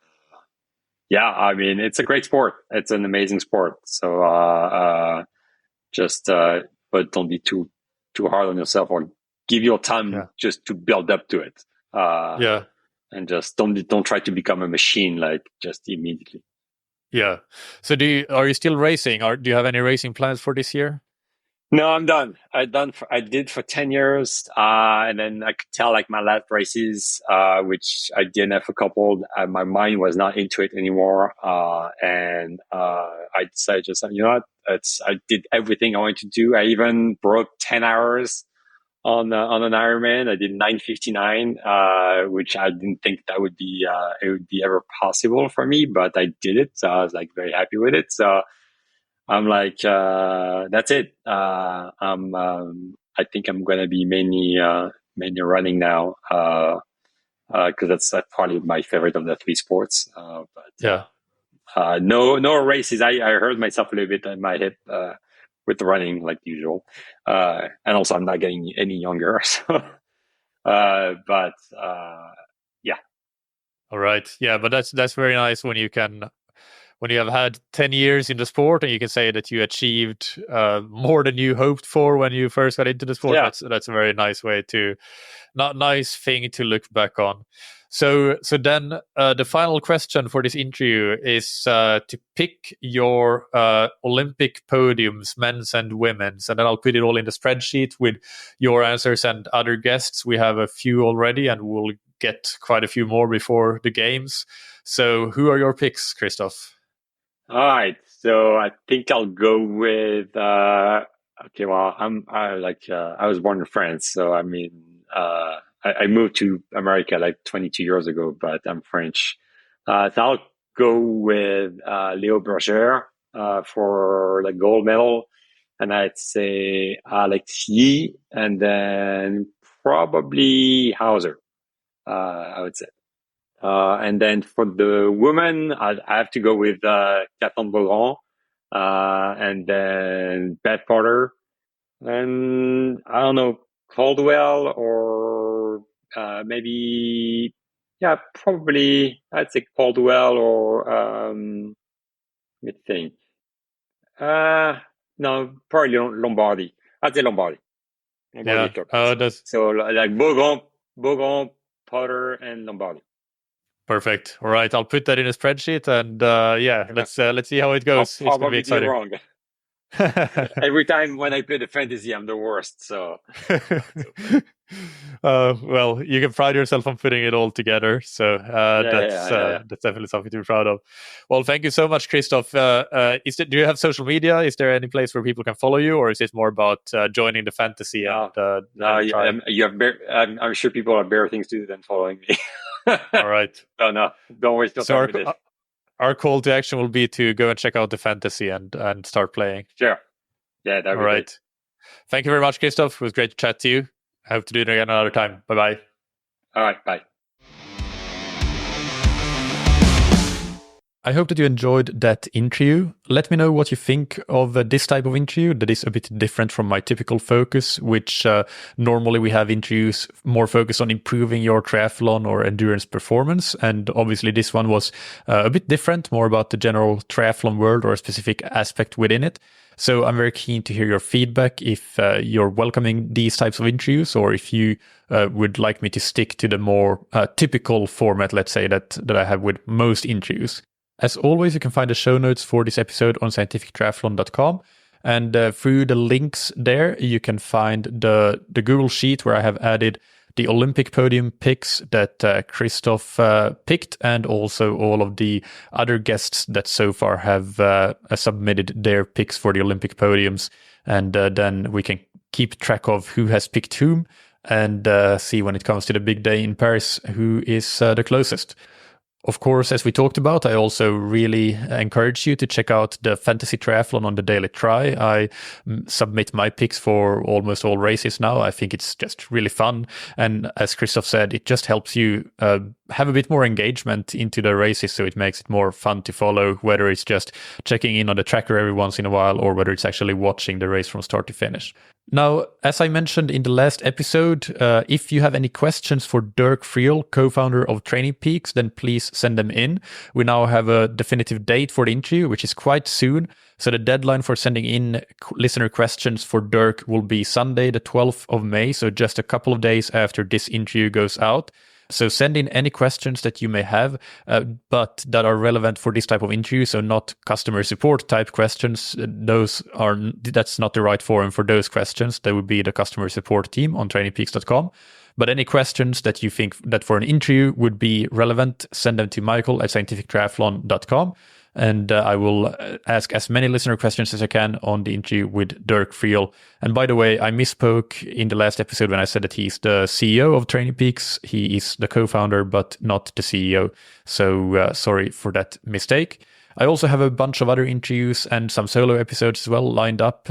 yeah, I mean it's a great sport. It's an amazing sport. So just but don't be too hard on yourself, or give your time just to build up to it. And just don't try to become a machine like just immediately. Yeah. So are you still racing? Or do you have any racing plans for this year? No, I'm done. I did for 10 years. And then I could tell like my last races, which I DNF a couple, my mind was not into it anymore. I decided just, you know what? I did everything I wanted to do. I even broke 10 hours on an Ironman. I did 9:59, which I didn't think that would be, it would be ever possible for me, but I did it. So I was like very happy with it. So I'm like, that's it. I think I'm going to be mainly running now. Cause that's probably my favorite of the three sports. Yeah. No races. I hurt myself a little bit in my hip, with the running like usual. And also I'm not getting any younger. So, yeah. All right. Yeah, but that's very nice when you have had 10 years in the sport and you can say that you achieved more than you hoped for when you first got into the sport. Yeah. That's a very nice nice thing to look back on. So then the final question for this interview is to pick your Olympic podiums, men's and women's, and then I'll put it all in the spreadsheet with your answers and other guests. We have a few already, and we'll get quite a few more before the games. So who are your picks, Christophe? All right. So I think I'll go with, okay, well, I was born in France. So I mean, I moved to America like 22 years ago, but I'm French. So I'll go with, Leo Berger, for the gold medal. And I'd say Alex Yee and then probably Hauser, I would say. And then for the women, I have to go with, Catherine Beaugrand, and then Beth Porter, and I don't know, Caldwell or, maybe, yeah, probably I'd say Caldwell or, let me think. No, probably Lombardi. I'd say Lombardi. Yeah. So like Beaugrand, Potter, and Lombardi. Perfect. All right, I'll put that in a spreadsheet, and let's see how it goes. I'll probably be wrong. Every time when I play the fantasy, I'm the worst. So, well, you can pride yourself on putting it all together. So that's definitely something to be proud of. Well, thank you so much, Christophe. Do you have social media? Is there any place where people can follow you, or is it more about joining the fantasy? I'm sure people have better things to do than following me. All right. Oh no, don't waste your time with this. Our call to action will be to go and check out the fantasy and start playing. Sure. Yeah, that'd be great. Thank you very much, Christophe. It was great to chat to you. I hope to do it again another time. Bye-bye. All right, bye. I hope that you enjoyed that interview. Let me know what you think of this type of interview that is a bit different from my typical focus, which normally we have interviews more focused on improving your triathlon or endurance performance. And obviously this one was a bit different, more about the general triathlon world or a specific aspect within it. So I'm very keen to hear your feedback if you're welcoming these types of interviews, or if you would like me to stick to the more typical format, let's say, that I have with most interviews. As always, you can find the show notes for this episode on scientifictriathlon.com. And through the links there, you can find the Google Sheet where I have added the Olympic Podium picks that Christophe picked, and also all of the other guests that so far have submitted their picks for the Olympic Podiums. And then we can keep track of who has picked whom and see when it comes to the big day in Paris who is the closest. Of course, as we talked about, I also really encourage you to check out the Fantasy Triathlon on the Daily Tri. I submit my picks for almost all races now. I think it's just really fun. And as Christophe said, it just helps you have a bit more engagement into the races, so it makes it more fun to follow, whether it's just checking in on the tracker every once in a while or whether it's actually watching the race from start to finish. Now, as I mentioned in the last episode, if you have any questions for Dirk Friel, co-founder of Training Peaks, then please send them in. We now have a definitive date for the interview, which is quite soon. So the deadline for sending in listener questions for Dirk will be Sunday, the 12th of May. So just a couple of days after this interview goes out. So send in any questions that you may have, but that are relevant for this type of interview. So not customer support type questions. That's not the right forum for those questions. That would be the customer support team on trainingpeaks.com. But any questions that you think that for an interview would be relevant, send them to michael@scientifictriathlon.com. And I will ask as many listener questions as I can on the interview with Dirk Friel. And by the way, I misspoke in the last episode when I said that he's the CEO of Training Peaks. He is the co-founder, but not the CEO. So sorry for that mistake. I also have a bunch of other interviews and some solo episodes as well lined up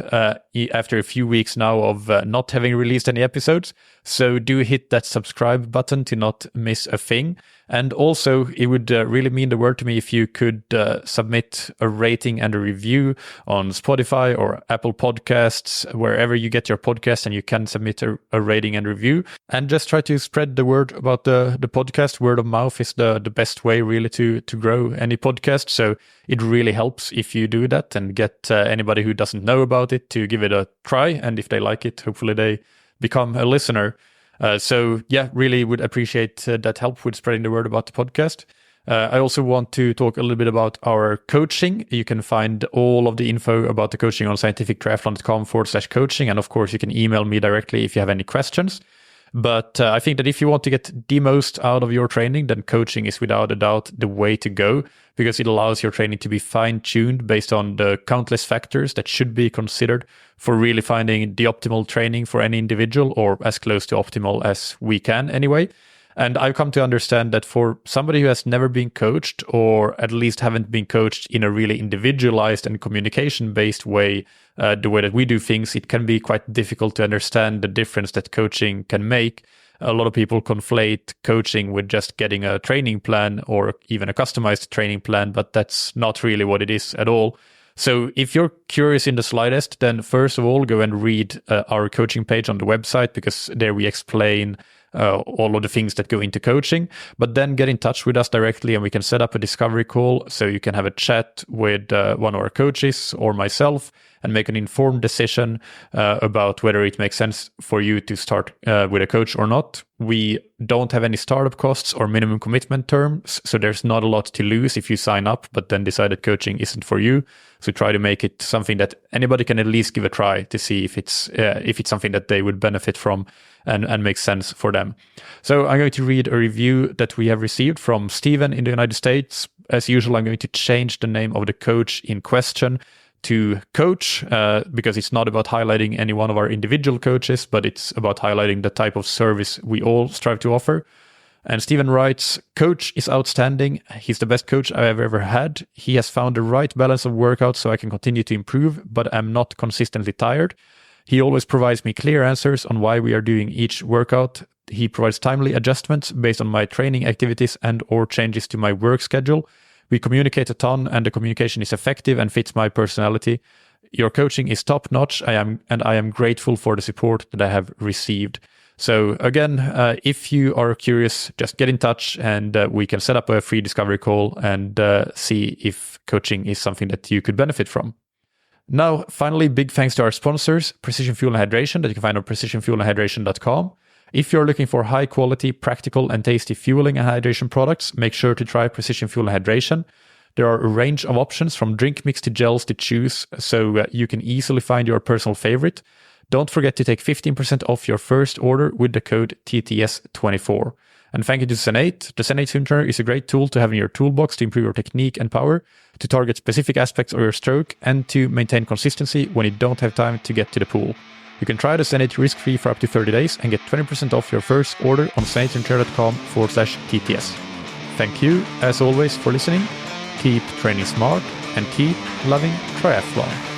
after a few weeks now of not having released any episodes. So do hit that subscribe button to not miss a thing. And also, it would really mean the world to me if you could submit a rating and a review on Spotify or Apple Podcasts, wherever you get your podcast, and you can submit a rating and review. And just try to spread the word about the podcast. Word of mouth is the best way really to grow any podcast. So it really helps if you do that and get anybody who doesn't know about it to give it a try. And if they like it, hopefully they become a listener. So really would appreciate that help with spreading the word about the podcast. I also want to talk a little bit about our coaching. You can find all of the info about the coaching on scientifictriathlon.com/coaching. And of course, you can email me directly if you have any questions. But I think that if you want to get the most out of your training, then coaching is without a doubt the way to go, because it allows your training to be fine-tuned based on the countless factors that should be considered for really finding the optimal training for any individual, or as close to optimal as we can anyway. And I've come to understand that for somebody who has never been coached, or at least haven't been coached in a really individualized and communication-based way, the way that we do things, it can be quite difficult to understand the difference that coaching can make. A lot of people conflate coaching with just getting a training plan or even a customized training plan, but that's not really what it is at all. So if you're curious in the slightest, then first of all, go and read our coaching page on the website, because there we explain all of the things that go into coaching. But then get in touch with us directly, and we can set up a discovery call so you can have a chat with one of our coaches or myself and make an informed decision about whether it makes sense for you to start with a coach or not. We don't have any startup costs or minimum commitment terms, so there's not a lot to lose if you sign up but then decide that coaching isn't for you. So try to make it something that anybody can at least give a try to see if it's something that they would benefit from and makes sense for them. So I'm going to read a review that we have received from Steven in the United States. As usual, I'm going to change the name of the coach in question to coach, because it's not about highlighting any one of our individual coaches, but it's about highlighting the type of service we all strive to offer. And Steven writes, "Coach is outstanding. He's the best coach I've ever had. He has found the right balance of workouts so I can continue to improve, but I'm not consistently tired. He always provides me clear answers on why we are doing each workout. He provides timely adjustments based on my training activities and or changes to my work schedule. We communicate a ton, and the communication is effective and fits my personality. Your coaching is top-notch. I am grateful for the support that I have received." So again, if you are curious, just get in touch, and we can set up a free discovery call and see if coaching is something that you could benefit from. Now, finally, big thanks to our sponsors, Precision Fuel and Hydration, that you can find on precisionfuelandhydration.com. If you're looking for high quality, practical and tasty fueling and hydration products, make sure to try Precision Fuel and Hydration. There are a range of options from drink mix to gels to choose, so you can easily find your personal favorite. Don't forget to take 15% off your first order with the code TTS24. And thank you to Zen8. The Zen8 Swim Trainer is a great tool to have in your toolbox to improve your technique and power, to target specific aspects of your stroke, and to maintain consistency when you don't have time to get to the pool. You can try the Zen8 risk-free for up to 30 days and get 20% off your first order on zen8swimtrainer.com/TTS. Thank you, as always, for listening. Keep training smart and keep loving triathlon.